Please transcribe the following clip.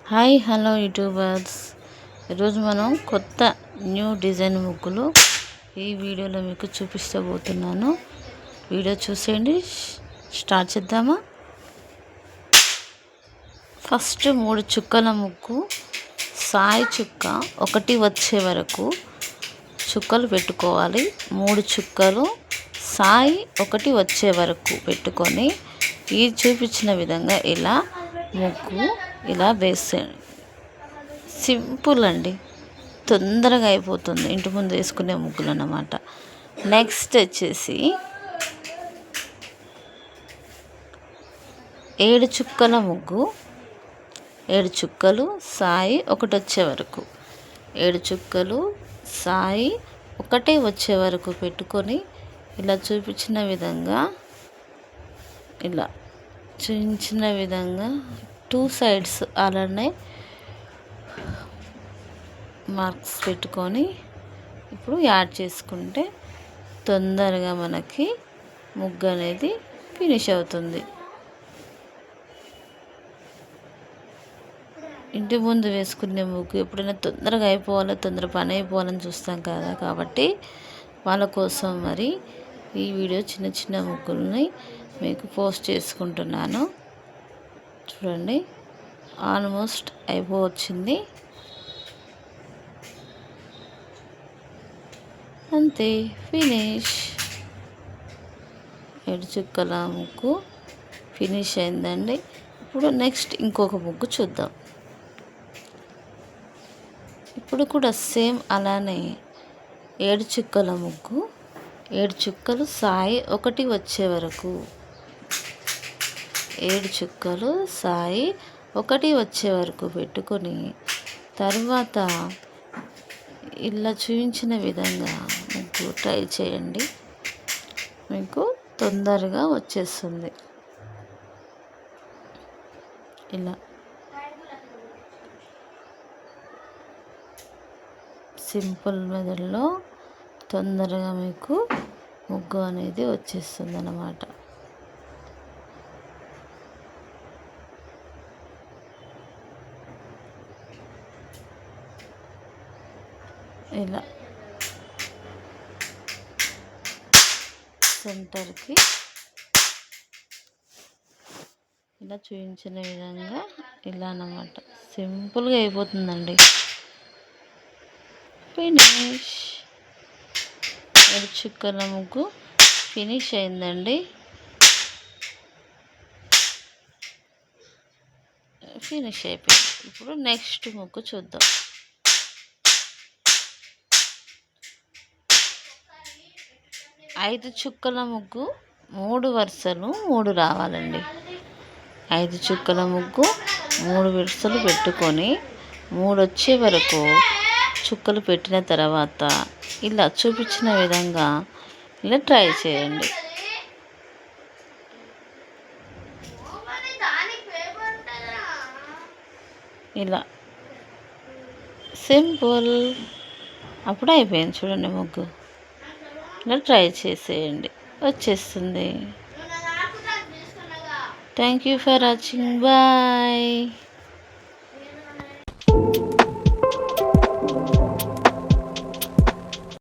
Hi hello YouTubers. ఈరోజు మనం కొత్త న్యూ డిజైన్ ముగ్గులు ఈ వీడియోలో మీకు చూపించబోతున్నాను. వీడియో చూసేయండి. స్టార్ట్ చేద్దామా? ఫస్ట్ 3 చుక్కల ముగ్గు సాయి చుక్క ఒకటి వచ్చే వరకు చుక్కలు పెట్టుకోవాలి. 3 చుక్కలు సాయి ఒకటి వచ్చే వరకు పెట్టుకొని ఈ చూపించిన విధంగా ఇలా ముగ్గు ఇలా వేసేయండి. సింపుల్ అండి, తొందరగా అయిపోతుంది. ఇంటి ముందు వేసుకునే ముగ్గులు అన్నమాట. నెక్స్ట్ వచ్చేసి 7 చుక్కల ముగ్గు, 7 చుక్కలు సాయి ఒకటి వచ్చే వరకు, 7 చుక్కలు సాయి ఒకటే వచ్చే వరకు పెట్టుకొని ఇలా చూపించిన విధంగా టూ సైడ్స్ అలానే మార్క్స్ పెట్టుకొని ఇప్పుడు యాడ్ చేసుకుంటే తొందరగా మనకి ముగ్గు అనేది ఫినిష్ అవుతుంది. ఇంటి ముందు వేసుకునే ముగ్గు ఎప్పుడైనా తొందరగా అయిపోవాలి, తొందర పని అయిపోవాలని చూస్తాం కదా. కాబట్టి వాళ్ళ కోసం మరి ఈ వీడియో చిన్న చిన్న ముగ్గుల్ని మీకు పోస్ట్ చేసుకుంటున్నాను. చూడండి, ఆల్మోస్ట్ అయిపోవచ్చింది. అంతే, ఫినిష్. 7 చుక్కల ముగ్గు ఫినిష్ అయిందండి. ఇప్పుడు నెక్స్ట్ ఇంకొక ముగ్గు చూద్దాం. ఇప్పుడు కూడా సేమ్ అలానే 7 చుక్కల ముగ్గు, 7 చుక్కలు సాయి ఒకటి వచ్చే వరకు, 7 చుక్కలు సాయి ఒకటి వచ్చే వరకు పెట్టుకొని తర్వాత ఇలా చూపించిన విధంగా ముగ్గు ట్రై చేయండి. మీకు తొందరగా వచ్చేస్తుంది. ఇలా సింపుల్ మెథడ్లో తొందరగా మీకు ముగ్గు అనేది వచ్చేస్తుంది అన్నమాట. ఇలా సెంటర్కి ఇలా చూపించిన విధంగా ఇలా అన్నమాట. సింపుల్గా అయిపోతుందండి. ఫినిష్. 7 చుక్కల ముగ్గు ఫినిష్ అయిందండి. ఫినిష్ అయిపోయింది. ఇప్పుడు నెక్స్ట్ ముగ్గు చూద్దాం. 5 చుక్కల ముగ్గు 3 వరుసలు 3 రావాలండి. 5 చుక్కల ముగ్గు 3 వరుసలు పెట్టుకొని 3 వచ్చే వరకు చుక్కలు పెట్టిన తర్వాత ఇలా చూపించిన విధంగా ఇలా ట్రై చేయండి. ఇలా సింపుల్. అప్పుడు అయిపోయింది. చూడండి ముగ్గు ఇలా ట్రై చేసేయండి, వచ్చేస్తుంది. Thank you for watching. Bye.